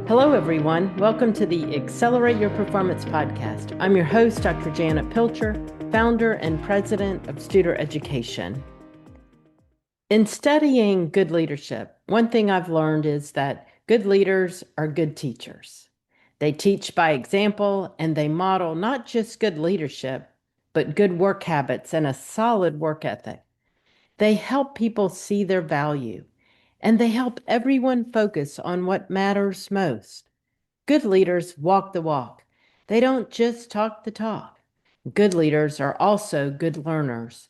Hello, everyone. Welcome to the Accelerate Your Performance podcast. I'm your host, Dr. Janet Pilcher, founder and president of Studer Education. In studying good leadership, one thing I've learned is that good leaders are good teachers. They teach by example, and they model not just good leadership, but good work habits and a solid work ethic. They help people see their value, and they help everyone focus on what matters most. Good leaders walk the walk. They don't just talk the talk. Good leaders are also good learners,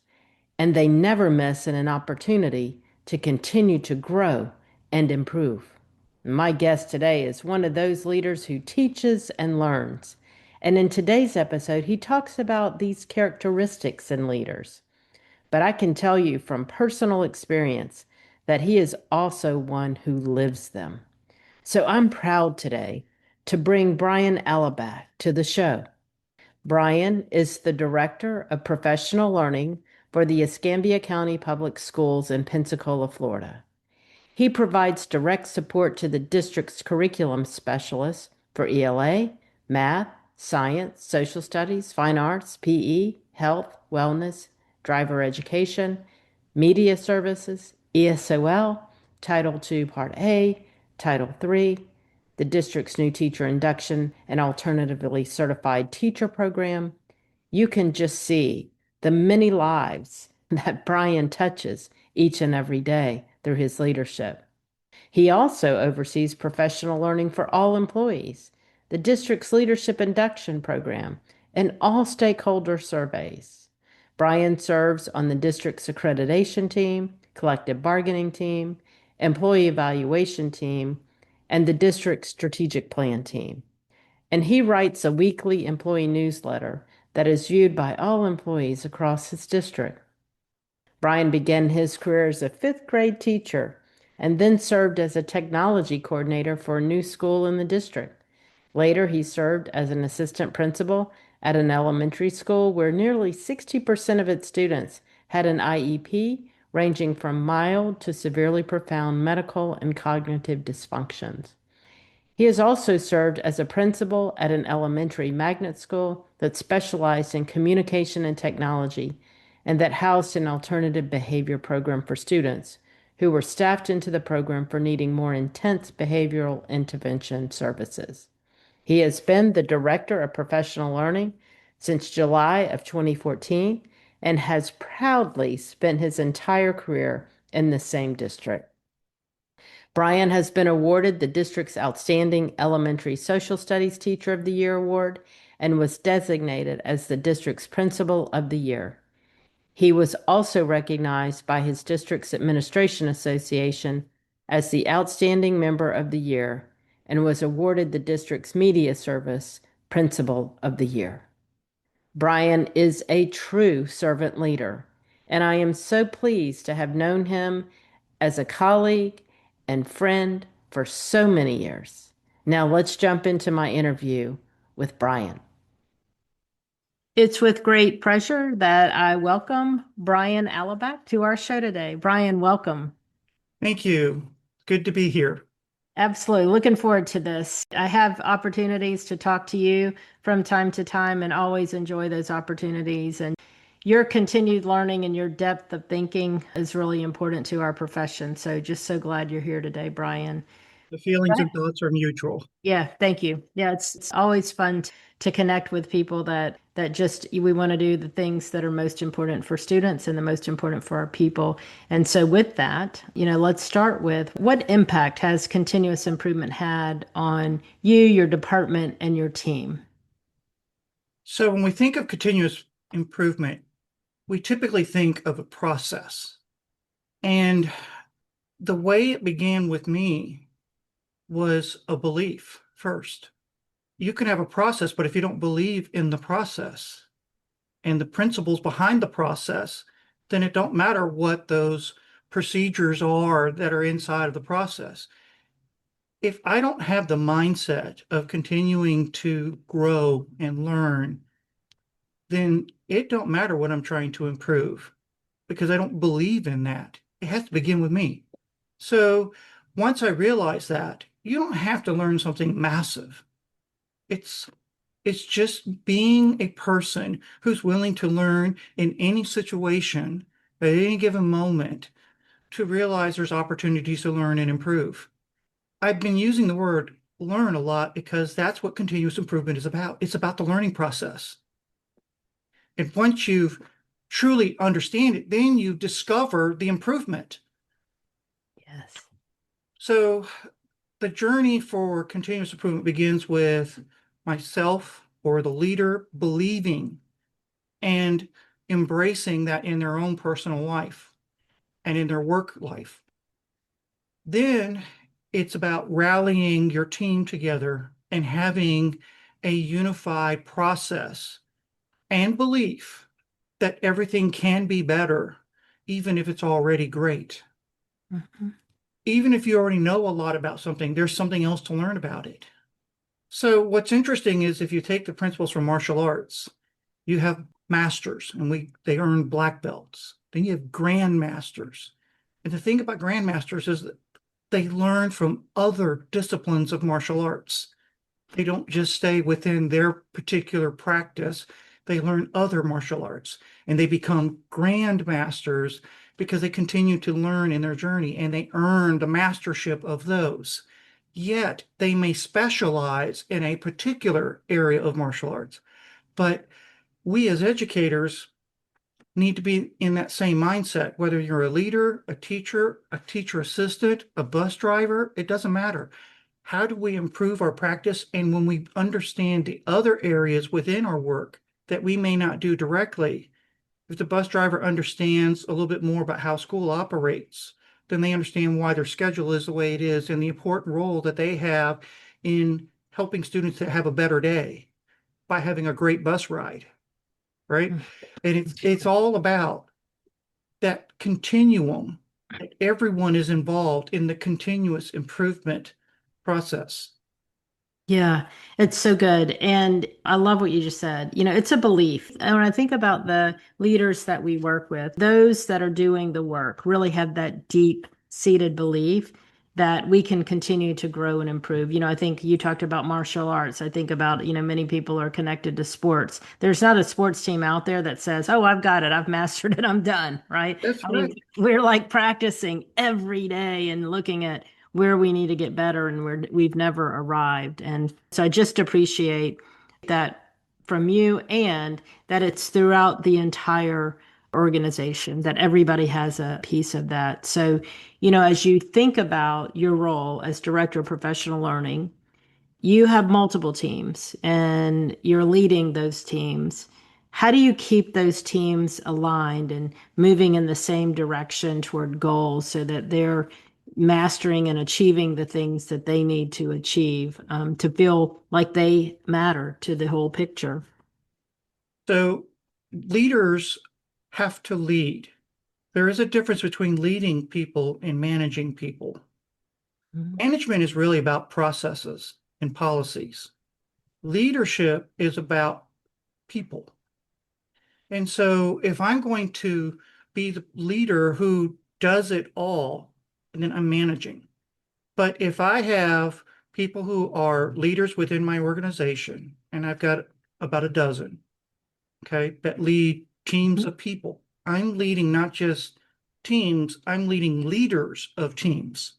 and they never miss an opportunity to continue to grow and improve. My guest today is one of those leaders who teaches and learns. And in today's episode, he talks about these characteristics in leaders. But I can tell you from personal experience that he is also one who lives them. So I'm proud today to bring Brian Alaback to the show. Brian is the Director of Professional Learning for the Escambia County Public Schools in Pensacola, Florida. He provides direct support to the district's curriculum specialists for ELA, math, science, social studies, fine arts, PE, health, wellness, driver education, media services, ESOL, Title II Part A, Title III, the district's new teacher induction and alternatively certified teacher program. You can just see the many lives that Brian touches each and every day through his leadership. He also oversees professional learning for all employees, the district's leadership induction program, and all stakeholder surveys. Brian serves on the district's accreditation team, collective bargaining team, employee evaluation team, and the district's strategic plan team. And he writes a weekly employee newsletter that is viewed by all employees across his district. Brian began his career as a fifth grade teacher and then served as a technology coordinator for a new school in the district. Later, he served as an assistant principal at an elementary school where nearly 60% of its students had an IEP ranging from mild to severely profound medical and cognitive dysfunctions. He has also served as a principal at an elementary magnet school that specialized in communication and technology and that housed an alternative behavior program for students who were staffed into the program for needing more intense behavioral intervention services. He has been the Director of Professional Learning since July of 2014 and has proudly spent his entire career in the same district. Brian has been awarded the district's Outstanding Elementary Social Studies Teacher of the Year award and was designated as the district's Principal of the Year. He was also recognized by his district's Administration Association as the Outstanding Member of the Year and was awarded the district's Media Service Principal of the Year. Brian is a true servant leader, and I am so pleased to have known him as a colleague and friend for so many years. Now let's jump into my interview with Brian. It's with great pleasure that I welcome Brian Alaback to our show today. Brian, welcome. Thank you. Good to be here. Absolutely. Looking forward to this. I have opportunities to talk to you from time to time and always enjoy those opportunities. And your continued learning and your depth of thinking is really important to our profession. So just so glad you're here today, Brian. The feelings and thoughts are mutual. Yeah, thank you. Yeah, it's always fun to connect with people that just we want to do the things that are most important for students and the most important for our people. And so with that, let's start with what impact has continuous improvement had on you, your department, and your team? So when we think of continuous improvement, we typically think of a process. And the way it began with me was a belief first. You can have a process, but if you don't believe in the process and the principles behind the process, then it don't matter what those procedures are that are inside of the process. If I don't have the mindset of continuing to grow and learn, then it don't matter what I'm trying to improve because I don't believe in that. It has to begin with me. So once I realized that, you don't have to learn something massive. It's it's just being a person who's willing to learn in any situation at any given moment to realize there's opportunities to learn and improve. I've been using the word learn a lot because that's what continuous improvement is about. It's about the learning process. And once you've truly understand it, then you discover the improvement. Yes. So the journey for continuous improvement begins with myself or the leader believing and embracing that in their own personal life and in their work life. Then it's about rallying your team together and having a unified process and belief that everything can be better, even if it's already great. Mm-hmm. Even if you already know a lot about something, there's something else to learn about it. So what's interesting is if you take the principles from martial arts, you have masters and they earn black belts. Then you have grandmasters. And the thing about grandmasters is that they learn from other disciplines of martial arts. They don't just stay within their particular practice. They learn other martial arts and they become grandmasters because they continue to learn in their journey and they earn the mastership of those. Yet they may specialize in a particular area of martial arts. But we as educators need to be in that same mindset, whether you're a leader, a teacher assistant, a bus driver, it doesn't matter. How do we improve our practice? And when we understand the other areas within our work that we may not do directly, if the bus driver understands a little bit more about how school operates, then they understand why their schedule is the way it is and the important role that they have in helping students to have a better day by having a great bus ride, right? And it's all about that continuum that everyone is involved in the continuous improvement process. Yeah, it's so good. And I love what you just said. It's a belief. And when I think about the leaders that we work with, those that are doing the work really have that deep seated belief that we can continue to grow and improve. I think you talked about martial arts. I think about, many people are connected to sports. There's not a sports team out there that says, "Oh, I've got it. I've mastered it. I'm done." Right? That's I mean, right. we're like practicing every day and looking at where we need to get better and we've never arrived. And so I just appreciate that from you and that it's throughout the entire organization, that everybody has a piece of that. So, as you think about your role as director of professional learning, you have multiple teams and you're leading those teams. How do you keep those teams aligned and moving in the same direction toward goals so that they're mastering and achieving the things that they need to achieve to feel like they matter to the whole picture? So leaders have to lead. There is a difference between leading people and managing people. Mhm. Management is really about processes and policies. Leadership is about people. And so if I'm going to be the leader who does it all, then I'm managing. But if I have people who are leaders within my organization, and I've got about a dozen, okay, that lead teams of people, I'm leading not just teams, I'm leading leaders of teams.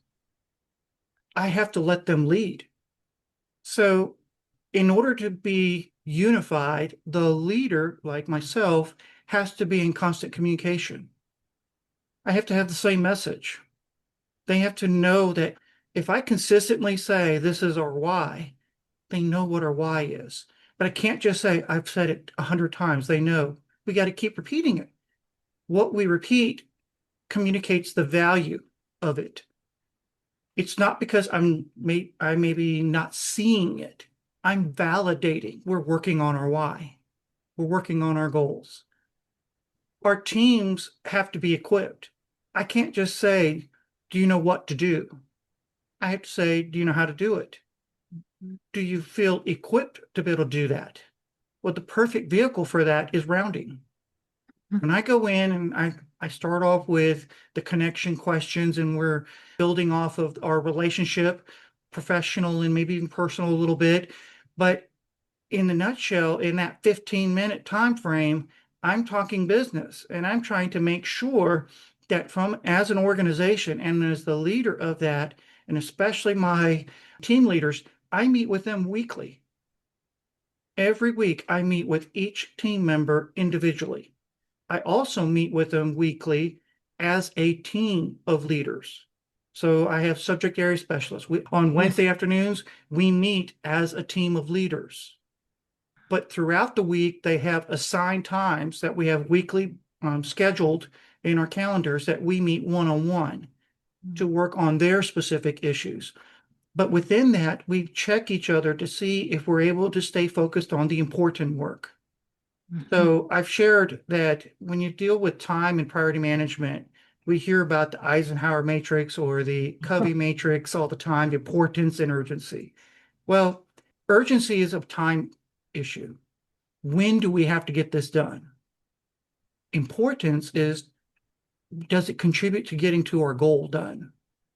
I have to let them lead. So in order to be unified, the leader, like myself, has to be in constant communication. I have to have the same message. They have to know that if I consistently say this is our why, they know what our why is. But I can't just say I've said it 100 times. They know we got to keep repeating it. What we repeat communicates the value of it. It's not because I may be not seeing it. I'm validating. We're working on our why. We're working on our goals. Our teams have to be equipped. I can't just say, do you know what to do? I have to say, do you know how to do it? Do you feel equipped to be able to do that? Well, the perfect vehicle for that is rounding. When I go in and I start off with the connection questions and we're building off of our relationship, professional and maybe even personal a little bit. But in the nutshell, in that 15-minute time frame, I'm talking business, and I'm trying to make sure that as an organization and as the leader of that, and especially my team leaders, I meet with them weekly. Every week, I meet with each team member individually. I also meet with them weekly as a team of leaders. So I have subject area specialists. On Wednesday afternoons, we meet as a team of leaders. But throughout the week, they have assigned times that we have weekly scheduled in our calendars that we meet one-on-one to work on their specific issues. But within that, we check each other to see if we're able to stay focused on the important work. So I've shared that when you deal with time and priority management, we hear about the Eisenhower matrix or the Covey matrix all the time, the importance and urgency. Well, urgency is a time issue. When do we have to get this done? Importance is, does it contribute to getting to our goal done?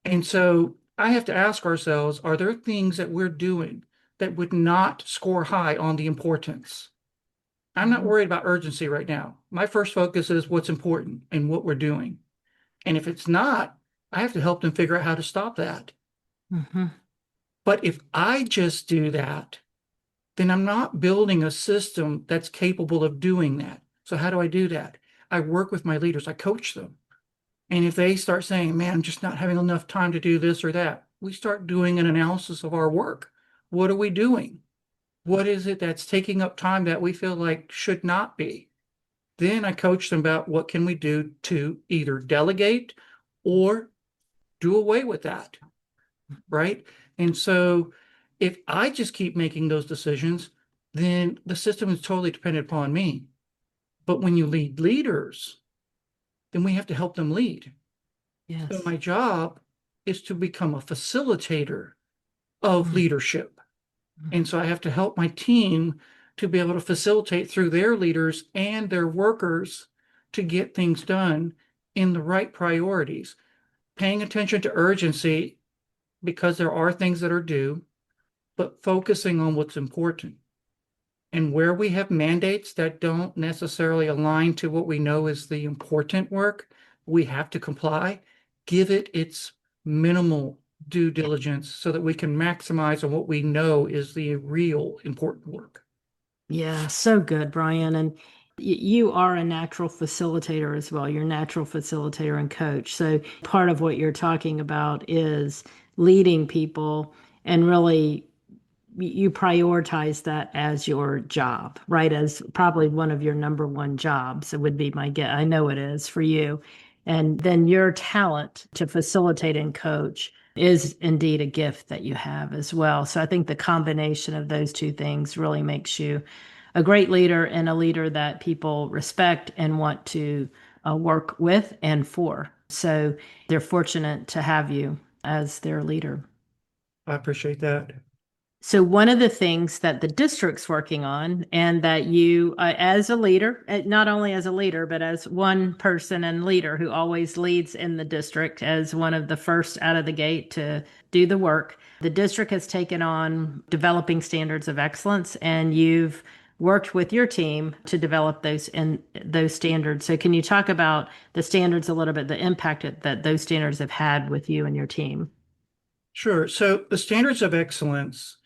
And so I have to ask ourselves, are there things that we're doing that would not score high on the importance? I'm not worried about urgency right now. My first focus is what's important and what we're doing. And if it's not, I have to help them figure out how to stop that. But if I just do that, then I'm not building a system that's capable of doing that. So how do I do that? I work with my leaders. I coach them. And if they start saying, man, I'm just not having enough time to do this or that, we start doing an analysis of our work. What are we doing? What is it that's taking up time that we feel like should not be? Then I coach them about what can we do to either delegate or do away with that, right? And so if I just keep making those decisions, then the system is totally dependent upon me. But when you lead leaders, then we have to help them lead. Yes. So my job is to become a facilitator of leadership. And so I have to help my team to be able to facilitate through their leaders and their workers to get things done in the right priorities, paying attention to urgency because there are things that are due, but focusing on what's important. And where we have mandates that don't necessarily align to what we know is the important work, we have to comply, give it its minimal due diligence so that we can maximize on what we know is the real important work. Yeah, so good, Brian. And you are a natural facilitator as well. You're a natural facilitator and coach. So part of what you're talking about is leading people, and really you prioritize that as your job, right? As probably one of your number one jobs. It would be my guess. I know it is for you. And then your talent to facilitate and coach is indeed a gift that you have as well. So I think the combination of those two things really makes you a great leader, and a leader that people respect and want to work with and for. So they're fortunate to have you as their leader. I appreciate that. So one of the things that the district's working on, and that you, as a leader, not only as a leader, but as one person and leader who always leads in the district as one of the first out of the gate to do the work, the district has taken on developing standards of excellence, and you've worked with your team to develop those standards. So can you talk about the standards a little bit, the impact that those standards have had with you and your team? Sure. So the standards of excellence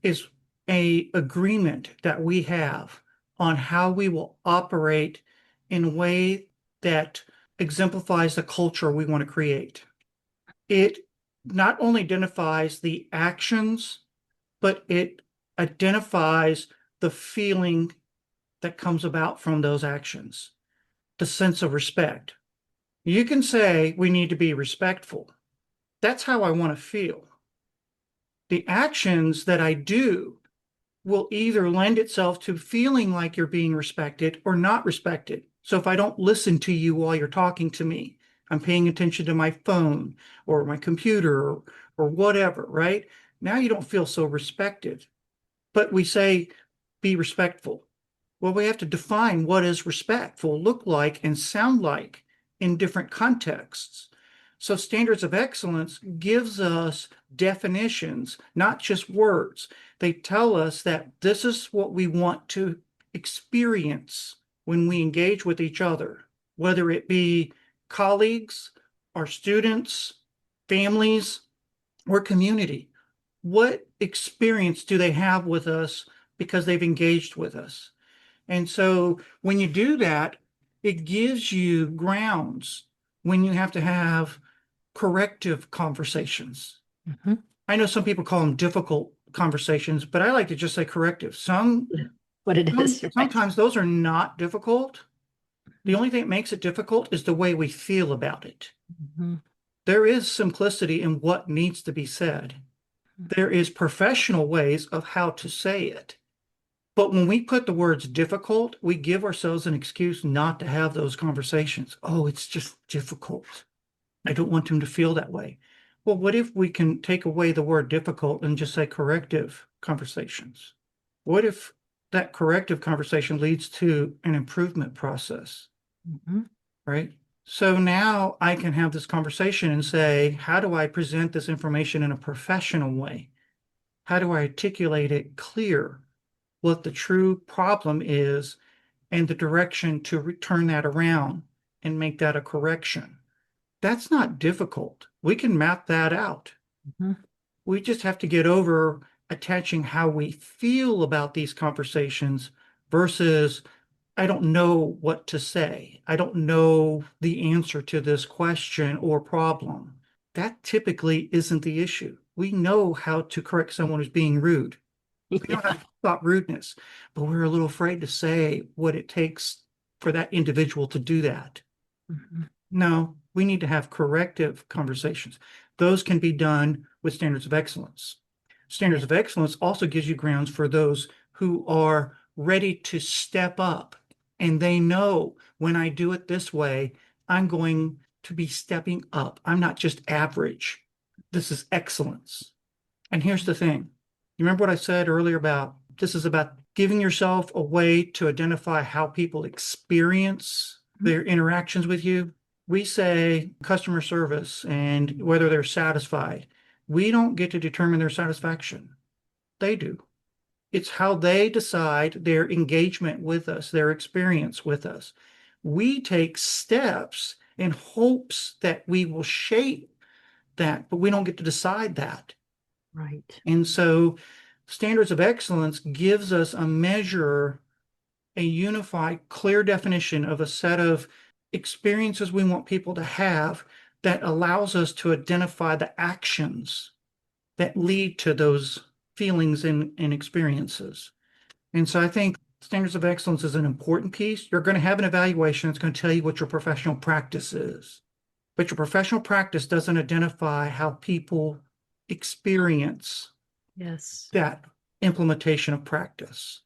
is a agreement that we have on how we will operate in a way that exemplifies the culture we want to create. It not only identifies the actions, but it identifies the feeling that comes about from those actions, the sense of respect. You can say we need to be respectful. That's how I want to feel. The actions that I do will either lend itself to feeling like you're being respected or not respected. So if I don't listen to you while you're talking to me, I'm paying attention to my phone or my computer or whatever, right? Now you don't feel so respected. But we say, be respectful. Well, we have to define what does respectful look like and sound like in different contexts. So standards of excellence gives us definitions, not just words. They tell us that this is what we want to experience when we engage with each other, whether it be colleagues, our students, families, or community. What experience do they have with us because they've engaged with us? And so when you do that, it gives you grounds when you have to have corrective conversations. Mm-hmm. I know some people call them difficult conversations, but I like to just say corrective. What it is. Sometimes those are not difficult. The only thing that makes it difficult is the way we feel about it. Mm-hmm. There is simplicity in what needs to be said. There is professional ways of how to say it. But when we put the words difficult, we give ourselves an excuse not to have those conversations. Oh, it's just difficult. I don't want them to feel that way. Well, what if we can take away the word difficult and just say corrective conversations? What if that corrective conversation leads to an improvement process, Mm-hmm. right? So now I can have this conversation and say, how do I present this information in a professional way? How do I articulate it clear what the true problem is and the direction to turn that around and make that a correction? That's not difficult. We can map that out. Mm-hmm. We just have to get over attaching how we feel about these conversations versus I don't know what to say. I don't know the answer to this question or problem. That typically isn't the issue. We know how to correct someone who's being rude. We know how to stop rudeness, but we're a little afraid to say what it takes for that individual to do that. Mm-hmm. No, we need to have corrective conversations. Those can be done with standards of excellence. Standards of excellence also gives you grounds for those who are ready to step up. And they know when I do it this way, I'm going to be stepping up. I'm not just average. This is excellence. And here's the thing. You remember what I said earlier about this is about giving yourself a way to identify how people experience their interactions with you. We say customer service and whether they're satisfied. We don't get to determine their satisfaction. They do. It's how they decide their engagement with us, their experience with us. We take steps in hopes that we will shape that, but we don't get to decide that. Right. And so standards of excellence gives us a measure, a unified, clear definition of a set of experiences we want people to have that allows us to identify the actions that lead to those feelings and experiences. And so I think standards of excellence is an important piece. You're going to have an evaluation that's going to tell you what your professional practice is. But your professional practice doesn't identify how people experience Yes. that implementation of practice.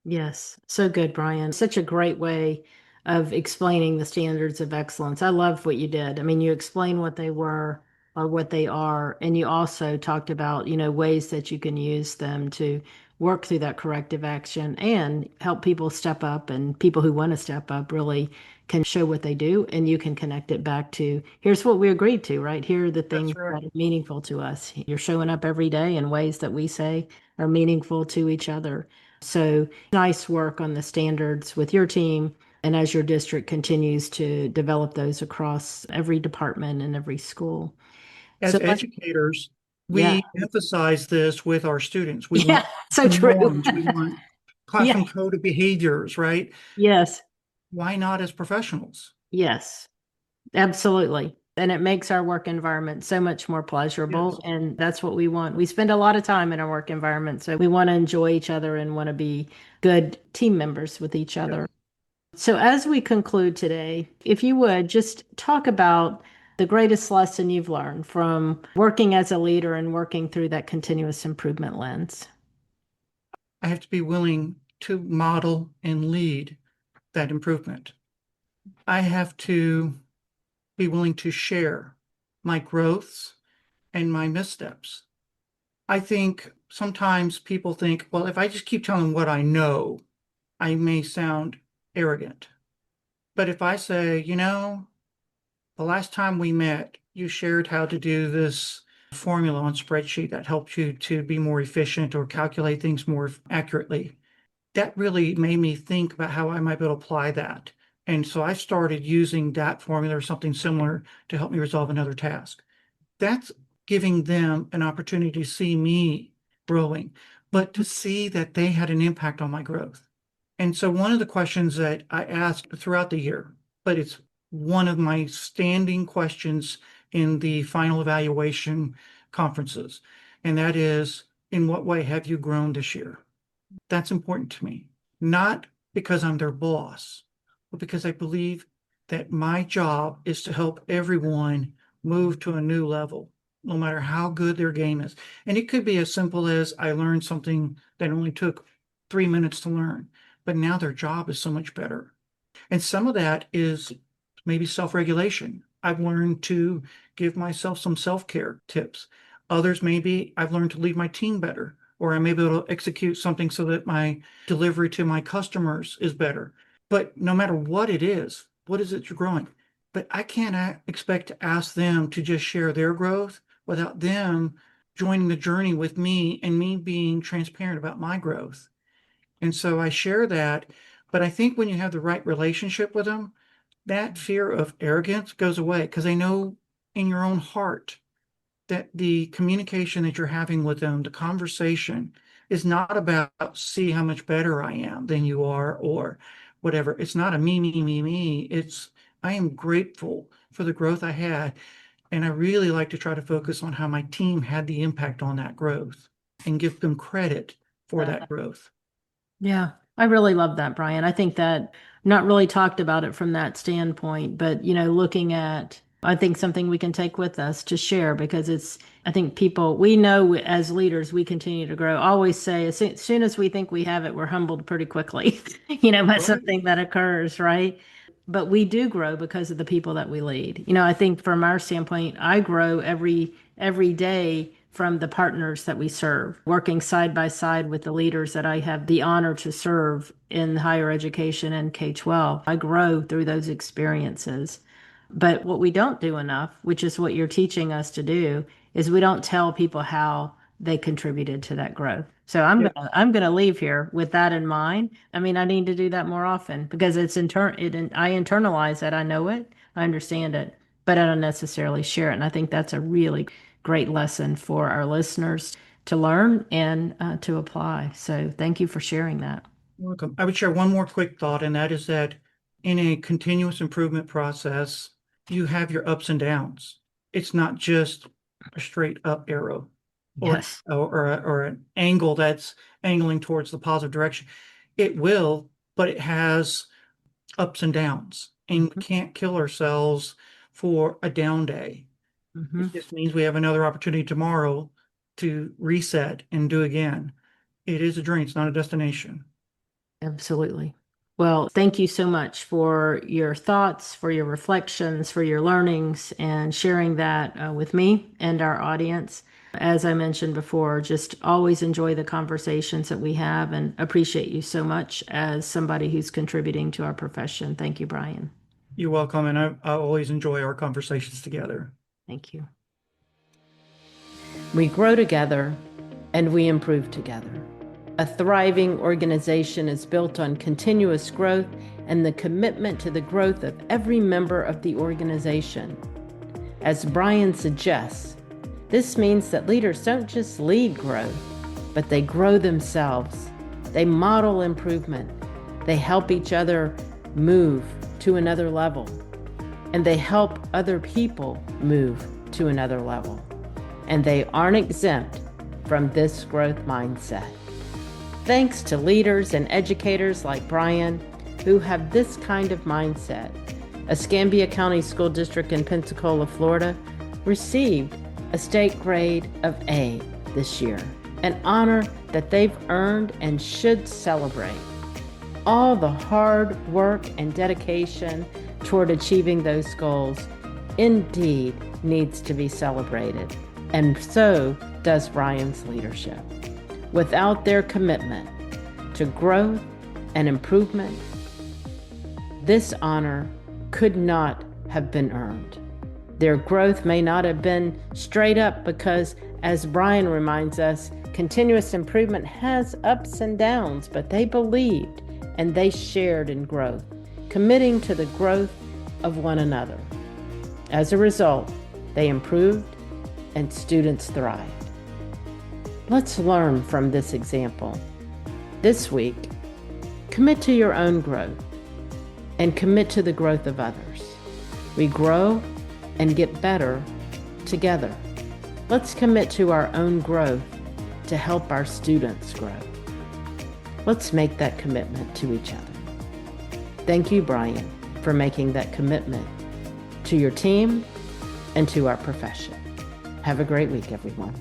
Yes. So good, Brian. Such a great way of explaining the standards of excellence. I love what you did. I mean, you explained what they were or what they are, and you also talked about, ways that you can use them to work through that corrective action and help people step up, and people who want to step up really can show what they do, and you can connect it back to here's what we agreed to, right? Here are the things That's right. that are meaningful to us. You're showing up every day in ways that we say are meaningful to each other. So nice work on the standards with your team. And as your district continues to develop those across every department and every school. As So educators, yeah, we emphasize this with our students. We yeah, want so true. norms, we want Yeah, classroom code of behaviors, right? yes, Why not as professionals? yes, absolutely. And it makes our work environment so much more Yes, pleasurable. And that's what we want. We spend a lot of time in our work environment. So we want to enjoy each other and want to be good team members with each yes. other. So, as we conclude today, if you would just talk about the greatest lesson you've learned from working as a leader and working through that continuous improvement lens. I have to be willing to model and lead that improvement. I have to be willing to share my growths and my missteps. I think sometimes people think, well, if I just keep telling what I know, I may sound arrogant. But if I say, the last time we met, you shared how to do this formula on spreadsheet that helped you to be more efficient or calculate things more accurately. That really made me think about how I might be able to apply that. And so I started using that formula or something similar to help me resolve another task. That's giving them an opportunity to see me growing, but to see that they had an impact on my growth. And so one of the questions that I asked throughout the year, but it's one of my standing questions in the final evaluation conferences, and that is, in what way have you grown this year? That's important to me, not because I'm their boss, but because I believe that my job is to help everyone move to a new level, no matter how good their game is. And it could be as simple as I learned something that only took 3 minutes to learn, but now their job is so much better. And some of that is maybe self-regulation. I've learned to give myself some self-care tips. Others, maybe I've learned to lead my team better, or I'm able to execute something so that my delivery to my customers is better. But no matter what it is it you're growing? But I can't expect to ask them to just share their growth without them joining the journey with me and me being transparent about my growth. And so I share that. But I think when you have the right relationship with them, that fear of arrogance goes away because they know in your own heart that the communication that you're having with them, the conversation, is not about see how much better I am than you are or whatever. It's not a me. It's I am grateful for the growth I had. And I really like to try to focus on how my team had the impact on that growth and give them credit for that growth. Yeah, I really love that, Brian. I think that not really talked about it from that standpoint, but looking at, I think something we can take with us to share because I think people, we know as leaders, we continue to grow. I always say, as soon as we think we have it, we're humbled pretty quickly, by Right. something that occurs, right? But we do grow because of the people that we lead. I think from our standpoint, I grow every day from the partners that we serve, working side by side with the leaders that I have the honor to serve in higher education and K-12. I grow through those experiences. But what we don't do enough, which is what you're teaching us to do, is we don't tell people how they contributed to that growth. So I'm gonna leave here with that in mind. I mean, I need to do that more often because I internalize that. I know it, I understand it, but I don't necessarily share it. And I think that's a really great lesson for our listeners to learn and to apply. So thank you for sharing that. You're welcome. I would share one more quick thought, and that is that in a continuous improvement process, you have your ups and downs. It's not just a straight up arrow or, Yes. or an angle that's angling towards the positive direction. It will, but it has ups and downs, and we can't kill ourselves for a down day. It just means we have another opportunity tomorrow to reset and do again. It is a journey, it's not a destination. Absolutely. Well, thank you so much for your thoughts, for your reflections, for your learnings, and sharing that with me and our audience. As I mentioned before, just always enjoy the conversations that we have and appreciate you so much as somebody who's contributing to our profession. Thank you, Brian. You're welcome, and I always enjoy our conversations together. Thank you. We grow together and we improve together. A thriving organization is built on continuous growth and the commitment to the growth of every member of the organization. As Brian suggests, this means that leaders don't just lead growth, but they grow themselves. They model improvement. They help each other move to another level. And they help other people move to another level. And they aren't exempt from this growth mindset. Thanks to leaders and educators like Brian, who have this kind of mindset, Escambia County School District in Pensacola, Florida, received a state grade of A this year, an honor that they've earned and should celebrate. All the hard work and dedication toward achieving those goals indeed needs to be celebrated, and so does Brian's leadership. Without their commitment to growth and improvement, this honor could not have been earned. Their growth may not have been straight up because, as Brian reminds us, continuous improvement has ups and downs, but they believed and they shared in growth, committing to the growth of one another. As a result, they improved and students thrived. Let's learn from this example. This week, commit to your own growth and commit to the growth of others. We grow and get better together. Let's commit to our own growth to help our students grow. Let's make that commitment to each other. Thank you, Brian, for making that commitment to your team and to our profession. Have a great week, everyone.